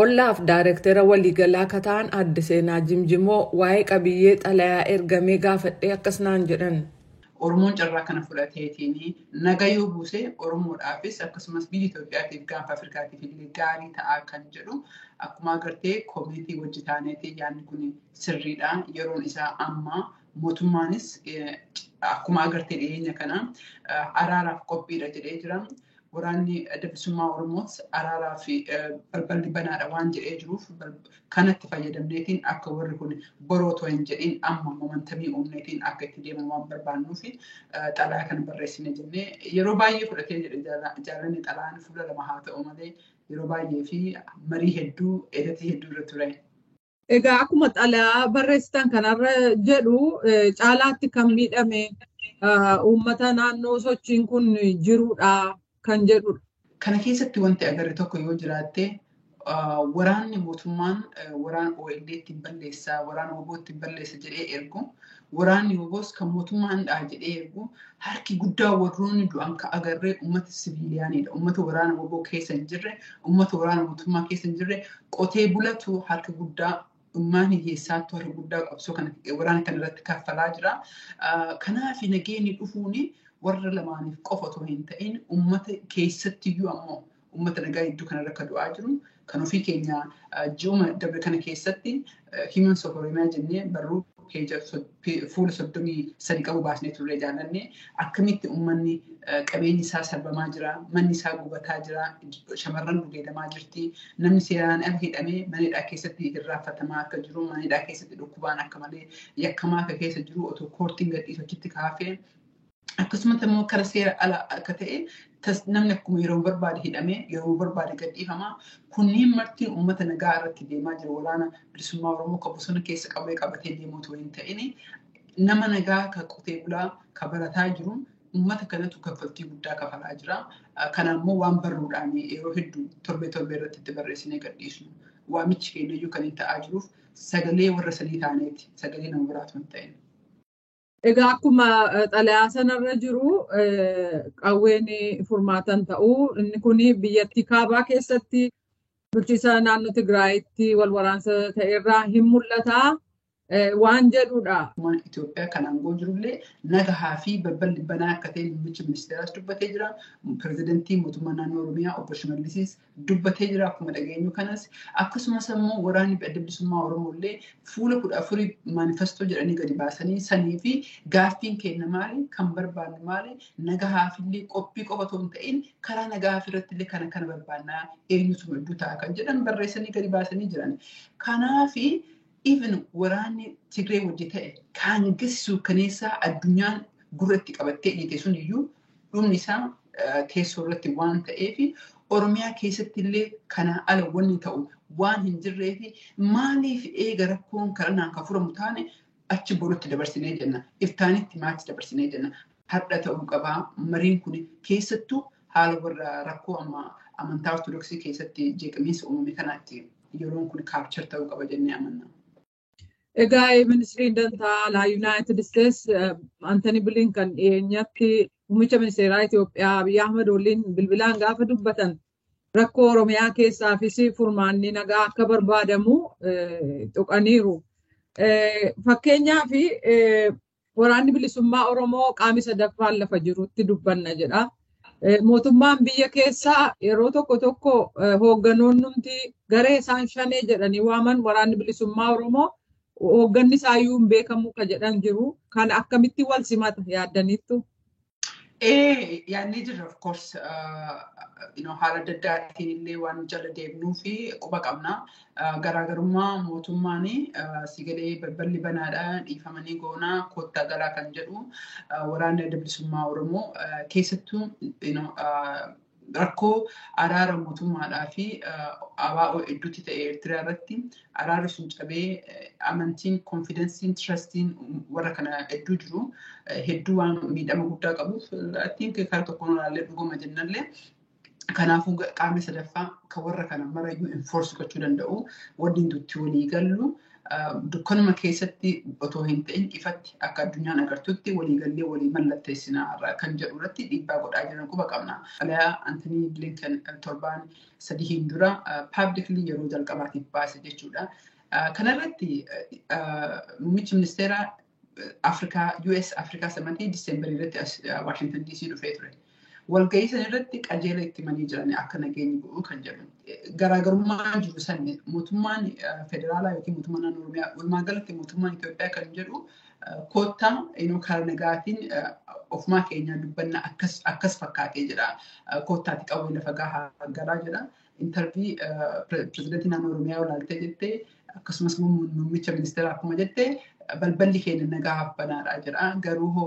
Ollaaf Daayireektara waliigalaa kataan adde seenaa Jimjimoo waa'ee qabiyyee xalayaa ergamee gaafadhee akkas naan jedhan. Oromoon carraa kana fudhateetiin naga yoo buuse Oromoodhaafis akkasumas biyya Itoophiyaatiif gaanfa Afrikaatiif illee gaarii ta'aa kan jedhu akkuma agartee koomitii hojjetaaneetii yaadni kun sirriidha. Yeroon isaa amma mootummaanis akkuma agartee dhiyeenya kana araaraaf qophiidha jedhee jira. Waraanni adda bilisummaa Oromoos araaraa fi balballi banaadha waan jedhee jiruuf kanatti fayyadamneetiin akka warri kun boroo otoo hin jedhin amma momentamii uumneetiin akka itti deeman waan barbaannuuf xalayaa kana barreessine jennee yeroo baay'ee fudhatee jedhe jaalanni xalayaan fuula lama haa ta'u malee yeroo baay'ee fi marii hedduu edatii hedduu irra ture. Egaa akkuma xalayaa barreessitan kanarra jedhu caalaatti kan miidhame uummata naannoo sochiin kun jiruudha. Kan jedhudha. Kana keessatti wanti agarre tokko yoo jiraatte waraanni mootummaan waraan OLD ittiin balleessaa waraana WBO ittiin balleessa jedhee ergu waraanni WBOs kan mootummaan dhaa jedhee ergu harki guddaa warroonni du'an ka agarree uummata siviiliyaaniidha. Uummata waraana WBO keessa hin jirre uummata waraana mootummaa keessa hin jirre qotee bulatu harka guddaa ummaan hiyyeessaattu harka guddaa qabsoo kana waraana kana irratti kaffalaa jira. Kanaaf nageenyi dhufuuni warra lamaaniif qofa otoo hin ta'in uummata keessattiyyuu ammoo uummata nagaa hedduu kanarra akka du'aa jiru kan ofii keenya ji'uma dabre kana keessatti Humans of Oromia jennee barruu fuula 33 qabu baasnee turre jaalannee akkamitti uummanni qabeenyi isaa sarbamaa jira manni isaa gubataa jira shamarran gudeedamaa jirti namni seeraan ala hidhamee manidhaa keessatti irraanfatamaa akka jiru manidhaa keessatti dhukkubaan akka malee yakkamaa akka keessa jiru otoo koortiin gadhiifachitti kaafee akkasumas immoo kara seera ala akka ta'e namni akkuma yeroo barbaade hidhamee yeroo barbaade gadhiifamaa kunniin martiin uummata nagaa irratti deemaa jiru waraana bilisummaa Oromoo kan bosona keessa qabee qabatee deemuu otoo hin ta'in nama nagaa kan qotee bulaa kan barataa jiru uummata kanatu kaffaltii guddaa kafalaa jira. Kanaammoo waan barruudhaan yeroo hedduu torbee irratti itti barreessinee gadhiisnu waamichi keenyayyuu kan hin ta'aa jiruuf sagalee warra sadii taaneeti sagalee nama biraatu hin ta'in. Egaa akkuma xalayaa sanarra jiru qawween furmaatan ta'uu inni kun biyyattii kaabaa keessatti bulchiinsa naannoo Tigraayitti wal waraansa ta'erraa hin mul'ata waan jedhudha. Itoophiyaa kan aangoo jirullee nagahaa fi balballi banaa akka ta'e muummichi ministeeraas dubbatee jira. Pirezidantii mootummaa naannoo Oromiyaa obbo Shimallisis dubbatee jira akkuma dhageenyu kanas akkasumas immoo waraanni adda bilisummaa Oromollee fuula 14 maanifestoo jedhanii gadi baasanii sanii fi gaaffiin keenya maali kan barbaannu maali nagahaafillee qophii qofa otoo hin ta'in karaa nagahaaf irrattillee kana barbaannaa eenyutu hedduu ta'a kan jedhan barreessanii gadi baasanii jiran. Kanaafi even waraanni Tigree wajji ta'e kan gasisu kaneessaa addunyaan gurratti qabattee dhiite sun iyyuu dhumni isaa teessoo irratti waan ta'eef Oromiyaa keessatti illee kana ala wanni ta'u waan hin jirreefi maaliif eega rakkoon karanaan kan furamu taane achi borutti dabarsinee jenna iftaanitti maatii dabarsinee jenna har'a ta'uu qabaa mariin kun keessattuu haala warra rakkoo amma amantaa ortodoksii keessatti jeeqamiinsa uumame kanaatti yeroon kun kaapchar ta'uu qaba jennee amanna. Egaa ministeerri dantaa alaa Yuunaayitid Isteets Antoni Bilinkan dhiyeenyatti muummicha ministeeraa Itoophiyaa Abiyyi Ahmad waliin bilbilaan gaafa dubbatan rakkoo Oromiyaa keessaafis furmaanni nagaa akka barbaadamu tuqaniiru. Fakkeenyaaf waraanni bilisummaa Oromoo qaamni sadaffaan lafa jirutti dubbanna jedha. Mootummaan biyya keessaa yeroo tokko hoogganoonni garee isaan shanee jedhanii waaman waraanni bilisummaa Oromoo hoogganni isaayyuu hin beekamu ka jedhan jiru kan akkamitti wal simata yaaddaniittu? Yaadnee jirra of course haala adda addaatiin illee waan jala deemnuu fi quba qabna. Garaagarummaa mootummaan sagalee balballi banaadha dhiifamanii goonaa kottaa galaa kan jedhu waraanni adda bilisummaa Oromoo keessattuu rakkoo araara mootummaadhaa fi ABO hedduutti ta'e Eertiraa irratti araarri sun cabee amantiin, konfidensiin, trustiin warra kana hedduu jiru hedduu waan miidhama guddaa qabuuf attiin karaa tokkoon ilaallee dhuguma jennallee kanaafuu qaamni sadaffaa kan warra kana marayyuu enforce gochuu danda'u wanni nuti walii gallu dukkanuma keessatti otoo hin ta'in ifatti akka addunyaan agartutti waliigallee walii mallatteessinaa kan jedhu irratti dhiibbaa godhaa jiran quba qabna. Xalayaa Anthony Blinken torbaan 3 dura publicly yeroo jalqabaatiif baase jechuudha. Kanarratti muummichi ministeera US Afrikaa Samatii Diseembarii irratti Washington DC dhufee ture. Walgahii san irratti qajeela itti manii jiran akka nageenyi bu'u kan jedhu. Garaagarummaa jiru san mootummaan federaalaa yookiin mootummaan naannoo Oromiyaa walumaa galatti mootummaan Itoophiyaa kan jedhu koottaa karaa nagaatiin ofumaa keenyaa dubbanna akkas fakkaatee jedha. Koottaatti qawwee lafa gahaa galaa jedha. Intervii pirezidantii naannoo Oromiyaa olaaltee jettee akkasumas muummicha ministeeraa akkuma jettee balballi keenya nagaaf banaadha jedha. Garuu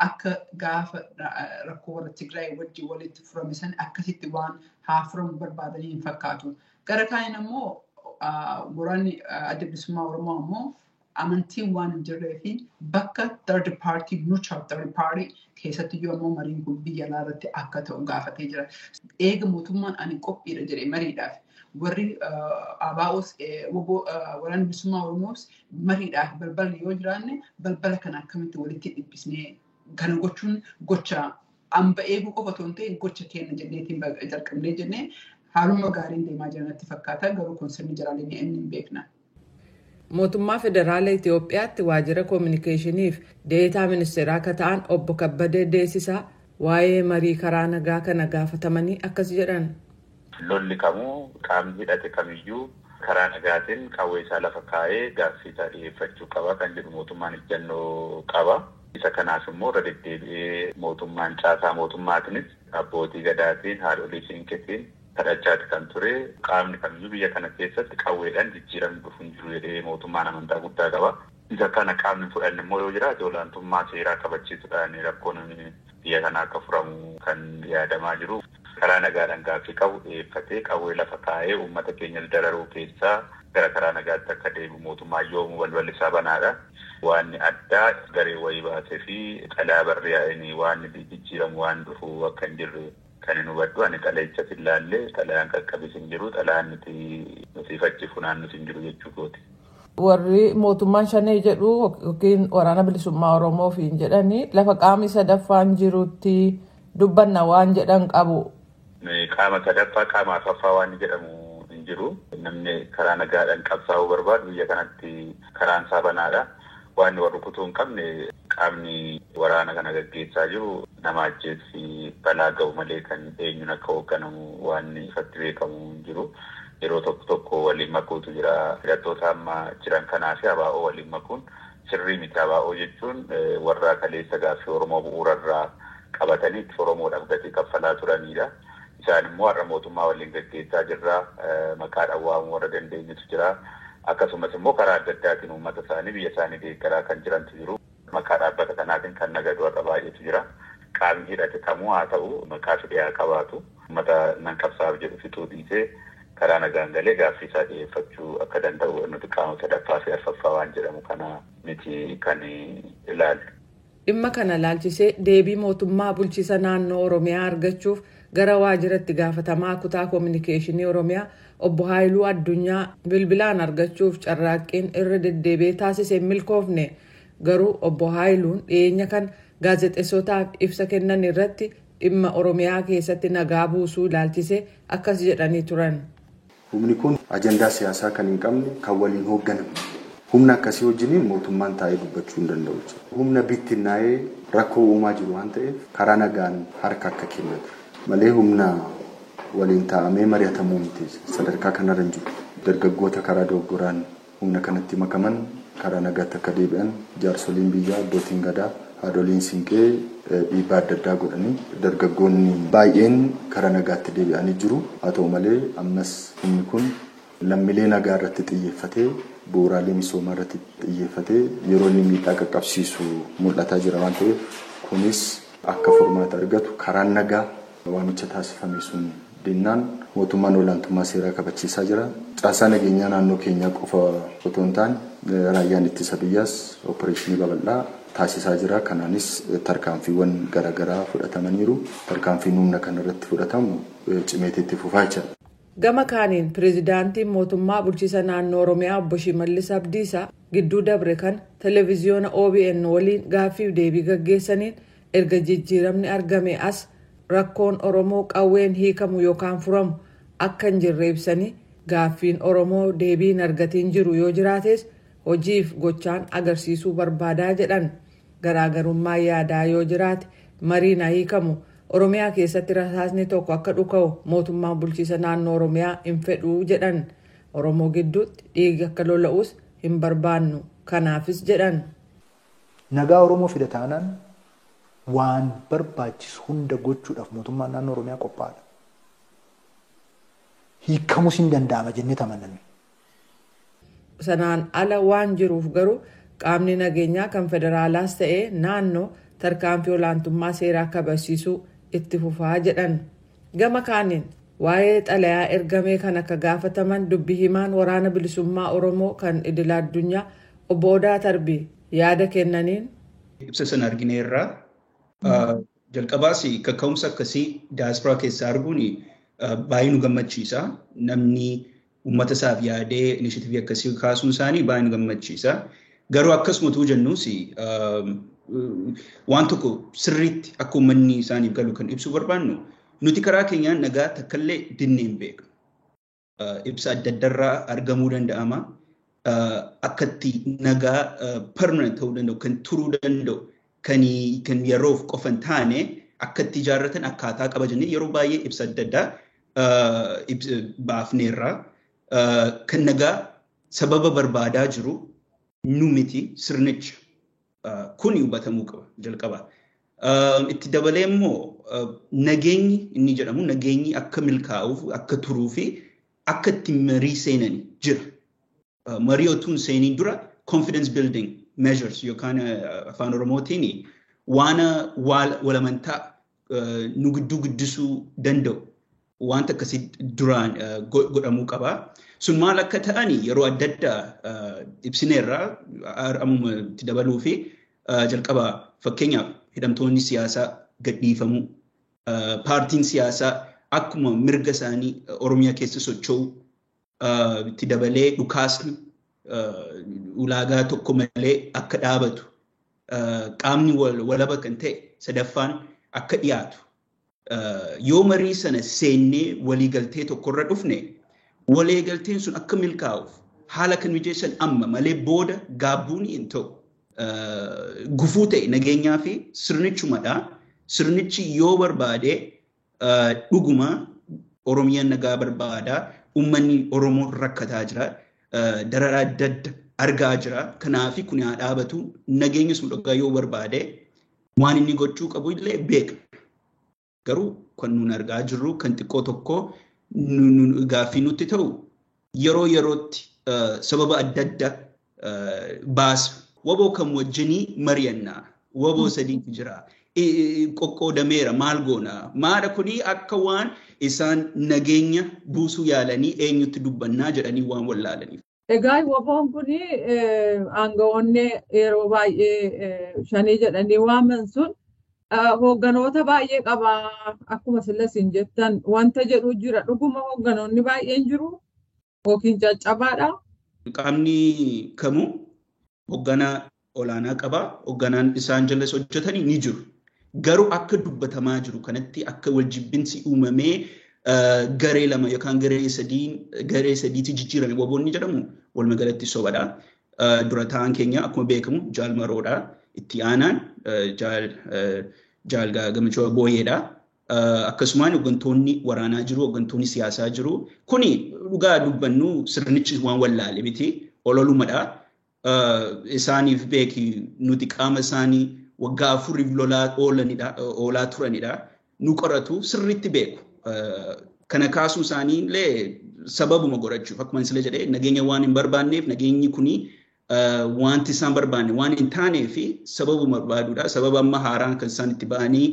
akka gaafa rakkoo warra Tigraay wajjin walitti furame san akkasitti waan haa furamu barbaadanii hin fakkaatu. Gara kaaniin ammoo waraanni adda bilisummaa Oromoo ammoo amantiin waan hin jirree fi bakka third party neutral third party keessatti iyyuu ammoo mariin kun biyya alaa irratti akka ta'u gaafatee jira. Eega mootummaan ani qophiidha jedhee mariidhaaf. Warri ABOs waraana bilisummaa Oromoos mariidhaaf balballi yoo jiraanne balbala kana akkamitti walitti dhibbisnee kana gochuun gocha amba eeguu qofa otoo hin ta'in gocha keenya jenneetiin jalqabnee jennee haaluma gaariin deemaa jiranatti fakkaata. Garuu kun sirni jiraalee inni hin beekna. Mootummaa Federaala Itoophiyaatti waajjira koominikeeshiniif deetaa ministeeraa akka ta'an obbo Kabbadee Deessisaa waa'ee marii karaa nagaa kana gaafatamanii akkas jedhan. Lolli kamuu qaamni hidhate kamiyyuu karaa nagaatiin qawwee isaa lafa kaa'ee gaaffii isaa dhiyeeffachuu qaba kan jedhu mootummaan ejjennoo qaba. Isa kanaaf immoo irra deddeebi'ee mootummaan caasaa mootummaatiinis abbootii gadaatiin haadholii siinqeetiin kadhachaati kan ture. Qaamni kamiyyuu biyya kana keessatti qawweedhaan jijjiiramni dhufu hin jiru jedhee mootummaan amantaa guddaa qaba. Isa kana qaamni fudhanne immoo yoo jiraate olaantummaa seeraa kabachiisuudhaan rakkoon biyya kana akka furamu kan yaadamaa jiru. Karaa nagaadhaan gaaffii qabu dhiyeeffatee qawwee lafa kaa'ee uummata keenya dararuu keessaa gara karaa nagaatti akka deebi'u mootummaa yoomuu balballi isaa banaadha. Waan addaa garee wayii baasee fi xalayaa barreeffamanii waan jijjiiramu waan dhufu akka hin jirre kan hin hubadhu. Ani xalayicha ilaallee xalayaan qaqqabis hin jiru, xalayaan nuti fachi funaannus hin jiru jechuu kooti. Warri mootummaan shanee jedhu yookiin waraana bilisummaa Oromoo fi hin jedhanii lafa qaamni sadaffaan jirutti dubbanna waan jedhan qabu. Qaama sadaffaa qaama afaffaa waan jedhamu hin jiru. Namni karaa nagaadhaan qabsaa'uu barbaadu biyya kanatti karaan isaa banaadha. Waan warri kutuu hin qabne qaamni waraana kana gaggeessaa jiru nama ajjeessi balaa ga'u malee kan eenyuun akka hoogganamu waan ifatti beekamu hin jiru. Yeroo tokko tokko waliin makuutu jira. Hidhattoota amma jiran kanaa fi ABO waliin makuun sirrii miti. ABO jechuun warra kaleessa gaaffii Oromoo bu'uurarraa qabatanii itti Oromoodhaaf gatii kaffalaa turanidha. Isaan immoo har'a mootummaa waliin gaggeessaa jirra. Maqaadhaan waamuu warra dandeenyutu jira. Akkasumas immoo karaa adda addaatiin uummata isaanii biyya isaanii deeggaraa kan jirantu jiru. Maqaa dhaabbata kanaatiin kan nagadu warra baay'eetu jira. Qaamni hidhate kamuu haa ta'u maqaa fidee qabaatu. Uummata nan qabsaa'aaf jedhu fixuu dhiisee karaa nagaan galee gaaffii isaa dhiyeeffachuu akka danda'u nuti qaama sadaffaa fi arfaffaa waan jedhamu kana miti kan ilaalu. Dhimma kana ilaalchisee deebii mootummaa bulchiisa naannoo Oromiyaa argachuuf gara waajjiratti gaafatamaa kutaa koominikeeshinii Oromiyaa obbo Haayiluu Addunyaa bilbilaan argachuuf carraaqqiin irra deddeebi'ee taasisee milkoofne. Garuu obbo Haayiluun dhiyeenya kan gaazexeessotaaf ibsa kennan irratti dhimma Oromiyaa keessatti nagaa buusuu ilaalchisee akkas jedhanii turan. Humni kun ajandaa siyaasaa kan hin qabne kan waliin hoogganamu. Humna akkasii wajjiniin mootummaan taa'ee dubbachuu hin danda'u. Humna bittinnaa'ee rakkoo uumaa jiru waan ta'eef karaa nagaan harka akka kennatu malee humna waliin taa'amee mari'atamuu miti. Sadarkaa kanarra hin jiru. Dargaggoota karaa dogoggoraan humna kanatti makaman karaa nagaatti akka deebi'an jaarsoliin biyyaa abbootiin gadaa haadholiin siinqee dhiibbaa adda addaa godhanii dargaggoonni baay'een karaa nagaatti deebi'anii jiru. Haa ta'u malee ammas humni kun lammiilee nagaa irratti xiyyeeffatee bu'uuraalee misoomaa irratti xiyyeeffatee yeroo inni miidhaa qaqqabsiisu mul'ataa jira waan ta'eef kunis akka furmaata argatu karaan nagaa waamicha taasifame sun dinnaan mootummaan olaantummaa seeraa kabachiisaa jira. Caasaa nageenyaa naannoo keenyaa qofa otoo hin taane raayyaan ittisa biyyaas opereeshinii babal'aa taasisaa jira. Kanaanis tarkaanfiiwwan garaagaraa fudhatamaniiru. Tarkaanfiin humna kanarratti fudhatamu cimeetti fufaa jira. Gama kaaniin pireezidaantiin mootummaa bulchiisa naannoo Oromiyaa obbo Shimallis Abdiisaa gidduu dabre kan televiziyoona OBN waliin gaaffiif deebii gaggeessaniin erga jijjiiramni argame as rakkoon Oromoo qawween hiikamu yookaan furamu akka hin jirre ibsanii gaaffiin Oromoo deebiin argatiin jiru yoo jiraates hojiif gochaan agarsiisuu barbaadaa jedhan. Garaagarummaa yaadaa yoo jiraate mariin hiikamu Oromiyaa keessatti rasaasni tokko akka dhuka'u mootummaan bulchiisa naannoo Oromiyaa hin fedhuu jedhan. Oromoo gidduutti dhiigi akka lola'us hin barbaannu kanaafis jedhan. Nagaa Oromoo fida taanaan waan barbaachisu hunda gochuudhaaf mootummaan naannoo Oromiyaa qophaa'aadha. Hiikamus hin danda'ama jennee amanna. Sanaan ala waan jiruuf garuu qaamni nageenyaa kan federaalaas ta'ee naannoo tarkaanfii olaantummaa seeraa kabachiisuu itti fufaa jedhan. Gama kaaniin waa'ee xalayaa ergamee kan akka gaafataman dubbii himaan waraana bilisummaa Oromoo kan idil addunyaa obbo Odaa Tarbii yaada kennaniin. Ibsa sana argineerraa jalqabaas kaka'umsa akkasii daasporaa keessaa arguun baay'ee nu gammachiisa. Namni uummata isaaf yaadee inishitiivii akkasii kaasuun isaanii baay'ee nu gammachiisa. Garuu akkasumatuu jennuus waan tokko sirriitti akka uummanni isaaniif galu kan ibsuu barbaannu nuti karaa keenyaan nagaa takkallee dinnee hin beeknu. Ibsa adda addaarraa argamuu danda'ama. Akkatti nagaa permanent ta'uu danda'u kan turuu danda'u kan yeroof qofa hin taane akkatti ijaarratan akkaataa qaba jennee yeroo baay'ee ibsa adda addaa baafneerraa kan nagaa sababa barbaadaa jiru nu miti sirnicha kun hubatamuu qaba jalqaba. Itti dabalee immoo nageenyi inni jedhamu nageenyi akka milkaa'uuf akka turuu fi akka itti marii seenanii jira. Marii otuun seenii dura confidence building measures yookaan afaan Oromootiin waan walamantaa nu gidduu guddisuu danda'u wanta akkasii duraan godhamuu qaba. Sun maal akka ta'an yeroo adda addaa ibsineerraa ammuma itti dabaluu fi jalqaba fakkeenyaaf hidhamtoonni siyaasaa gadhiifamuu, paartiin siyaasaa akkuma mirga isaanii Oromiyaa keessa socho'u itti dabalee dhukaasni ulaagaa tokko malee akka dhaabatu, qaamni walaba kan ta'e sadaffaan akka dhiyaatu. Yoo marii sana seennee waliigaltee tokkorra dhufne waliigalteen sun akka milkaa'uuf haala kan mijeessan amma malee booda gaabbuun hin ta'u. Gufuu ta'e nageenyaa fi sirnichumadha. Sirnichi yoo barbaade dhuguma Oromiyaan nagaa barbaada. Uummanni Oromoo rakkataa jira. Dararaa adda adda argaa jira. Kanaaf kun haa dhaabatu. Nageenya sun dhugaa yoo barbaade waan inni gochuu qabu illee beekna. Garuu kan nuun argaa jirru kan xiqqoo tokko gaaffii nutti ta'u yeroo yerootti sababa adda adda baasa. Waboo kan wajjinii mari'annaa. Waboo sadiitu jira. Qoqqoodameera maal goona. Maadha kuni akka waan isaan nageenya buusuu yaalanii eenyutti dubbannaa jedhanii waan wallaalaniif. Egaa waboon kuni aangawoonni yeroo baay'ee shanii jedhanii waaman sun hoogganoota baay'ee qaba. Akkuma silasiin jettan wanta jedhu jira. Dhuguma hoogganoonni baay'een jiru yookiin caccabaadha. Qaamni kamuu hoogganaa olaanaa qaba. Hoogganaan isaan jallas hojjetanii ni jiru. Garuu akka dubbatamaa jiru kanatti akka waljibbinsi uumamee garee lama yookaan garee sadiitti jijjiirame waboonni jedhamu walumaagalatti sobadha. Dura ta'an keenya akkuma beekamu Jaal Maroodha. Itti aanaan Jaal Gammachuu Booyeedha. Akkasumaan hooggantoonni waraanaa jiru, hooggantoonni siyaasaa jiru. Kuni dhugaa dubbannu sirnichi waan wallaale miti. Ololumadha. Isaaniif beeki nuti qaama isaanii waggaa 4 lolaa oolaa turanidha. Nu qoratu sirriitti beeku. Kana kaasuu isaanii illee sababuma godhachuuf akkuma sila jedhee nageenya waan hin barbaanneef nageenyi kuni wanti isaan barbaanne waan hin taaneef sababuma barbaaduudha. Sababa amma haaraan kan isaan itti ba'anii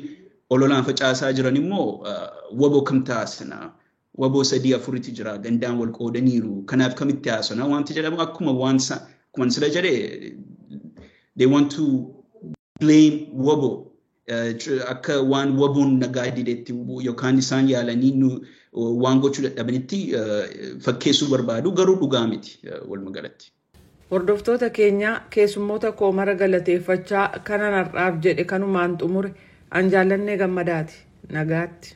ololaan facaasaa jiran immoo waboo kam taasina. Waboo 3-4 jira gandaan wal qoodaniiru. Kanaaf kamitti haasona wanti jedhamu akkuma sila jedhee they want to blame wabo akka waan waboon nagaa dideetti yookaan isaan yaalanii waan gochuu dadhabanitti fakkeessuu barbaadu garuu dhugaa miti walumaa galatti. Hordoftoota keenya keessummoota koo mara galateeffachaa kanan har'aaf jedhe kanumaan xumure an jaallannee gammadaati nagaatti.